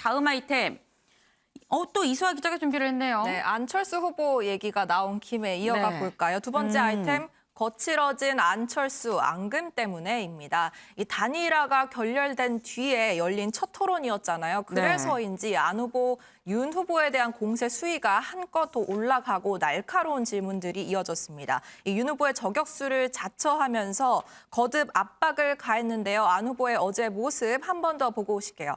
다음 아이템. 또 이수아 기자가 준비를 했네요. 네, 안철수 후보 얘기가 나온 김에 이어가 네. 볼까요? 두 번째 아이템. 거칠어진 안철수 앙금 때문에입니다. 이 단일화가 결렬된 뒤에 열린 첫 토론이었잖아요. 그래서인지 안 후보, 윤 후보에 대한 공세 수위가 한껏 더 올라가고 날카로운 질문들이 이어졌습니다. 이 윤 후보의 저격수를 자처하면서 거듭 압박을 가했는데요. 안 후보의 어제 모습 한 번 더 보고 오실게요.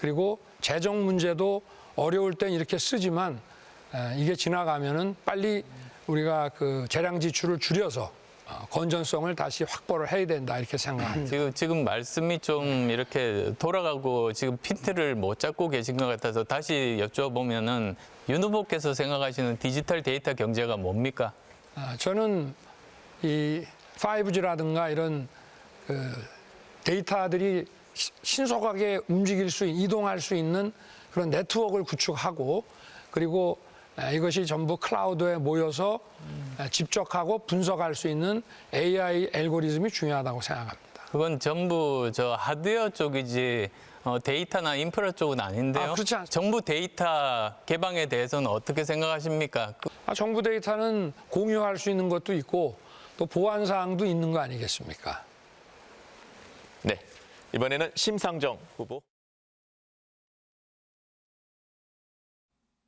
그리고 재정 문제도 어려울 땐 이렇게 쓰지만 이게 지나가면은 빨리 우리가 그 재량 지출을 줄여서 건전성을 다시 확보를 해야 된다 이렇게 생각합니다. 지금 말씀이 좀 이렇게 돌아가고 지금 핀트를 못 잡고 계신 것 같아서 다시 여쭤보면은 윤 후보께서 생각하시는 디지털 데이터 경제가 뭡니까? 저는 이 5G라든가 이런 그 데이터들이 신속하게 움직일 수, 이동할 수 있는 그런 네트워크를 구축하고 그리고 이것이 전부 클라우드에 모여서 집적하고 분석할 수 있는 AI 알고리즘이 중요하다고 생각합니다. 그건 전부 저 하드웨어 쪽이지 데이터나 인프라 쪽은 아닌데요. 그렇지 않습니다. 정부 데이터 개방에 대해서는 어떻게 생각하십니까? 정부 데이터는 공유할 수 있는 것도 있고 또 보안 사항도 있는 거 아니겠습니까? 네, 이번에는 심상정 후보.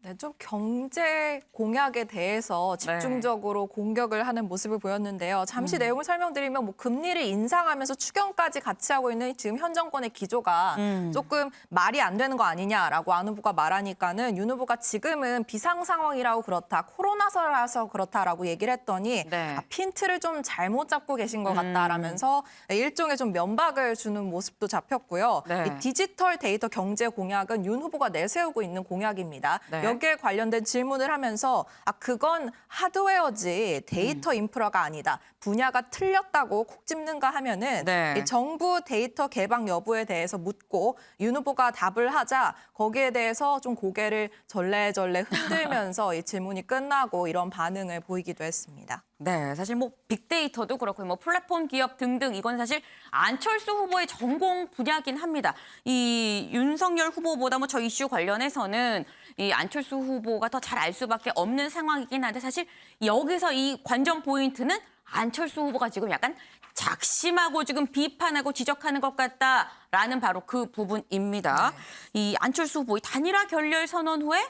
네, 좀 경제 공약에 대해서 집중적으로 공격을 하는 모습을 보였는데요. 잠시 내용을 설명드리면 뭐 금리를 인상하면서 추경까지 같이 하고 있는 지금 현 정권의 기조가 조금 말이 안 되는 거 아니냐라고 안 후보가 말하니까는 윤 후보가 지금은 비상 상황이라고 그렇다, 코로나서라서 그렇다라고 얘기를 했더니 핀트를 좀 잘못 잡고 계신 것 같다라면서 일종의 좀 면박을 주는 모습도 잡혔고요. 이 디지털 데이터 경제 공약은 윤 후보가 내세우고 있는 공약입니다. 여기에 관련된 질문을 하면서 그건 하드웨어지 데이터 인프라가 아니다. 분야가 틀렸다고 콕 집는가 하면은 이 정부 데이터 개방 여부에 대해서 묻고 윤 후보가 답을 하자 거기에 대해서 좀 고개를 절레절레 흔들면서 이 질문이 끝나고 이런 반응을 보이기도 했습니다. 네, 사실 뭐 빅데이터도 그렇고 뭐 플랫폼 기업 등등 이건 사실 안철수 후보의 전공 분야긴 합니다. 이 윤석열 후보보다 뭐 저 이슈 관련해서는 이 안철수 후보가 더 잘 알 수밖에 없는 상황이긴 한데 사실 여기서 이 관전 포인트는 안철수 후보가 지금 약간 작심하고 지금 비판하고 지적하는 것 같다라는 바로 그 부분입니다. 이 안철수 후보의 단일화 결렬 선언 후에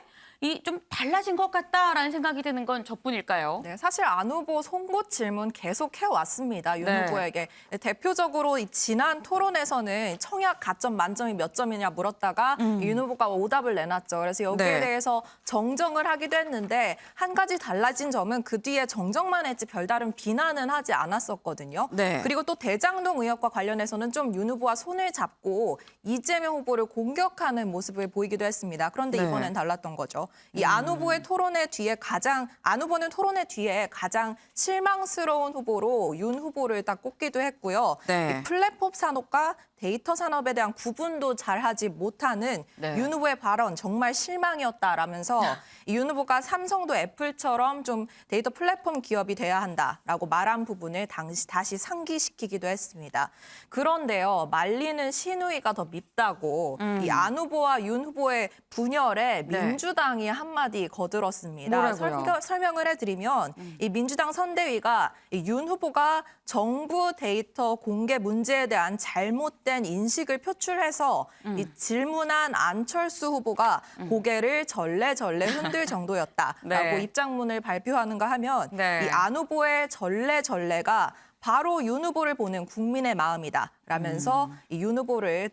이 좀 달라진 것 같다라는 생각이 드는 건 저뿐일까요? 네, 사실 안 후보 송곳 질문 계속 해왔습니다. 윤 후보에게. 대표적으로 이 지난 토론에서는 청약 가점 만점이 몇 점이냐 물었다가 윤 후보가 오답을 내놨죠. 그래서 여기에 대해서 정정을 하기도 했는데 한 가지 달라진 점은 그 뒤에 정정만 했지 별다른 비난은 하지 않았었거든요. 그리고 또 대장동 의혹과 관련해서는 좀 윤 후보와 손을 잡고 이재명 후보를 공격하는 모습을 보이기도 했습니다. 그런데 이번엔 달랐던 거죠. 이 안 후보의 토론회 뒤에 안 후보는 토론회 뒤에 가장 실망스러운 후보로 윤 후보를 딱 꼽기도 했고요. 이 플랫폼 산업과 데이터 산업에 대한 구분도 잘하지 못하는 윤 후보의 발언 정말 실망이었다라면서 윤 후보가 삼성도 애플처럼 좀 데이터 플랫폼 기업이 돼야 한다라고 말한 부분을 다시 상기시키기도 했습니다. 그런데요, 말리는 신우이가 더 밉다고 이 안 후보와 윤 후보의 분열에 민주당이 한마디 거들었습니다. 설명을 해드리면 이 민주당 선대위가 이 윤 후보가 정부 데이터 공개 문제에 대한 잘못된 인식을 표출해서 이 질문한 안철수 후보가 고개를 절레절레 흔들 정도였다라고 입장문을 발표하는가 하면 이 안 후보의 절레절레가 바로 윤 후보를 보는 국민의 마음이다라면서 이 윤 후보를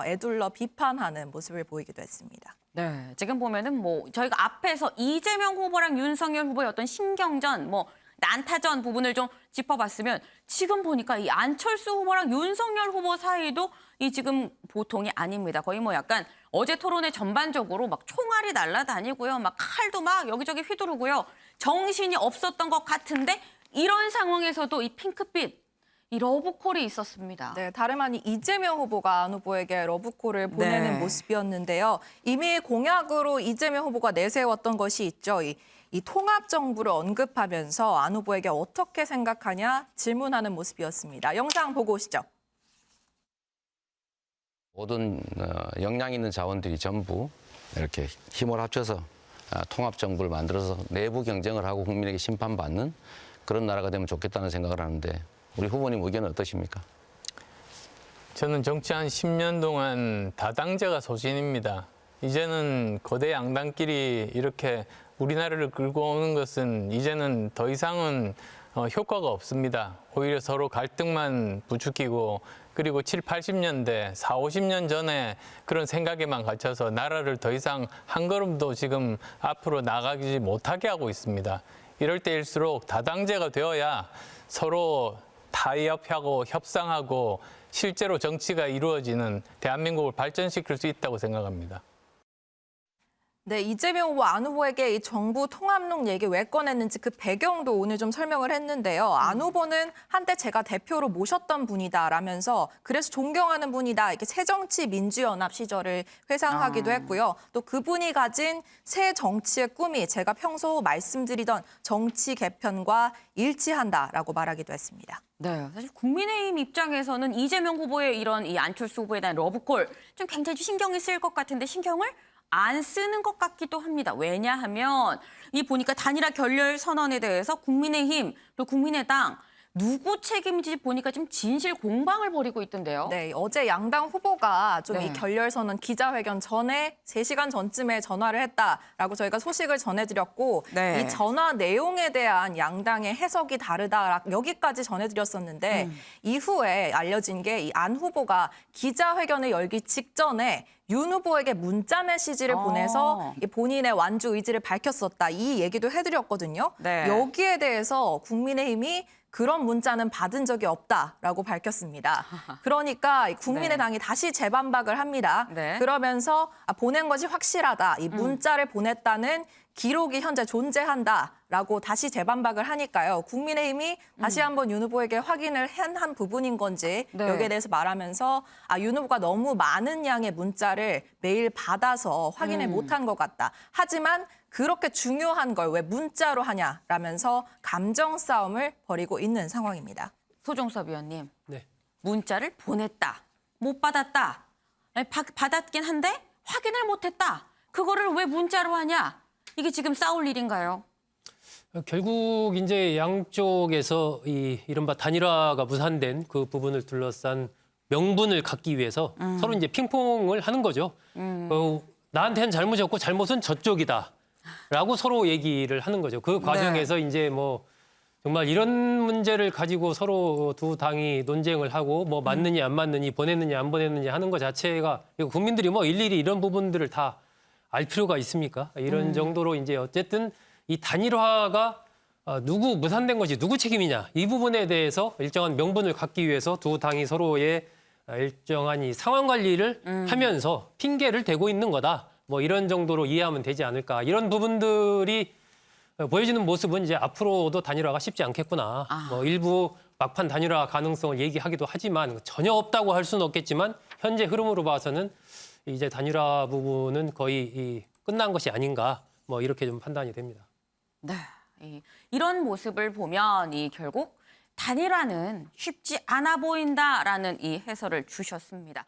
애둘러 비판하는 모습을 보이기도 했습니다. 네, 지금 보면은 뭐 저희가 앞에서 이재명 후보랑 윤석열 후보의 어떤 신경전, 뭐 난타전 부분을 좀 짚어봤으면 지금 보니까 이 안철수 후보랑 윤석열 후보 사이도 이 지금 보통이 아닙니다. 거의 뭐 약간 어제 토론회 전반적으로 막 총알이 날아다니고요, 막 칼도 막 여기저기 휘두르고요, 정신이 없었던 것 같은데 이런 상황에서도 이 핑크빛 이 러브콜이 있었습니다. 네, 다름 아닌 이재명 후보가 안 후보에게 러브콜을 보내는 모습이었는데요. 이미 공약으로 이재명 후보가 내세웠던 것이 있죠. 이 통합정부를 언급하면서 안 후보에게 어떻게 생각하냐 질문하는 모습이었습니다. 영상 보고 오시죠. 모든 역량 있는 자원들이 전부 이렇게 힘을 합쳐서 통합 정부를 만들어서 내부 경쟁을 하고 국민에게 심판받는 그런 나라가 되면 좋겠다는 생각을 하는데 우리 후보님 의견은 어떠십니까? 저는 정치 한 10년 동안 다당제가 소신입니다. 이제는 거대 양당끼리 이렇게 우리나라를 끌고 오는 것은 이제는 더 이상은 효과가 없습니다. 오히려 서로 갈등만 부추기고 그리고 7, 80년대, 4, 50년 전에 그런 생각에만 갇혀서 나라를 더 이상 한 걸음도 지금 앞으로 나가지 못하게 하고 있습니다. 이럴 때일수록 다당제가 되어야 서로 타협하고 협상하고 실제로 정치가 이루어지는 대한민국을 발전시킬 수 있다고 생각합니다. 네, 이재명 후보, 안 후보에게 이 정부 통합론 얘기 왜 꺼냈는지 그 배경도 오늘 좀 설명을 했는데요. 안 후보는 한때 제가 대표로 모셨던 분이다라면서 그래서 존경하는 분이다. 이렇게 새정치민주연합 시절을 회상하기도 했고요. 또 그분이 가진 새 정치의 꿈이 제가 평소 말씀드리던 정치 개편과 일치한다라고 말하기도 했습니다. 네, 사실 국민의힘 입장에서는 이재명 후보의 이런 이 안철수 후보에 대한 러브콜 좀 굉장히 신경이 쓰일 것 같은데 신경을 안 쓰는 것 같기도 합니다. 왜냐하면 이 보니까 단일화 결렬 선언에 대해서 국민의힘 그리고 국민의당 누구 책임인지 보니까 좀 진실 공방을 벌이고 있던데요. 네, 어제 양당 후보가 좀 이 네. 결렬 선언 기자회견 전에 3시간 전쯤에 전화를 했다라고 저희가 소식을 전해드렸고 네. 이 전화 내용에 대한 양당의 해석이 다르다 여기까지 전해드렸었는데 이후에 알려진 게 이 안 후보가 기자회견을 열기 직전에 윤 후보에게 문자 메시지를 보내서 이 본인의 완주 의지를 밝혔었다. 이 얘기도 해드렸거든요. 네. 여기에 대해서 국민의힘이 그런 문자는 받은 적이 없다라고 밝혔습니다. 그러니까 국민의당이 다시 재반박을 합니다. 네. 그러면서 보낸 것이 확실하다. 이 문자를 보냈다는 기록이 현재 존재한다라고 다시 재반박을 하니까요. 국민의힘이 다시 한번 윤 후보에게 확인을 한 부분인 건지 네. 여기에 대해서 말하면서 윤 후보가 너무 많은 양의 문자를 매일 받아서 확인을 못한 것 같다. 하지만 그렇게 중요한 걸 왜 문자로 하냐라면서 감정 싸움을 벌이고 있는 상황입니다. 소종섭 위원님, 네. 문자를 보냈다, 못 받았다, 받았긴 한데 확인을 못했다. 그거를 왜 문자로 하냐? 이게 지금 싸울 일인가요? 결국 이제 양쪽에서 이 이른바 단일화가 무산된 그 부분을 둘러싼 명분을 갖기 위해서 서로 이제 핑퐁을 하는 거죠. 나한테는 잘못이었고 잘못은 저쪽이다라고 서로 얘기를 하는 거죠. 그 과정에서 이제 뭐 정말 이런 문제를 가지고 서로 두 당이 논쟁을 하고 뭐 맞느냐 안 맞느냐 보냈느냐 안 보냈느냐 하는 것 자체가 국민들이 뭐 일일이 이런 부분들을 다 알 필요가 있습니까? 이런 정도로 이제 어쨌든 이 단일화가 누구 무산된 것이 누구 책임이냐 이 부분에 대해서 일정한 명분을 갖기 위해서 두 당이 서로의 일정한 이 상황 관리를 하면서 핑계를 대고 있는 거다. 뭐 이런 정도로 이해하면 되지 않을까. 이런 부분들이 보여지는 모습은 이제 앞으로도 단일화가 쉽지 않겠구나. 뭐 일부 막판 단일화 가능성을 얘기하기도 하지만 전혀 없다고 할 수는 없겠지만 현재 흐름으로 봐서는 이제 단일화 부분은 거의 끝난 것이 아닌가. 뭐 이렇게 좀 판단이 됩니다. 네, 이런 모습을 보면 결국 단일화는 쉽지 않아 보인다라는 이 해설을 주셨습니다.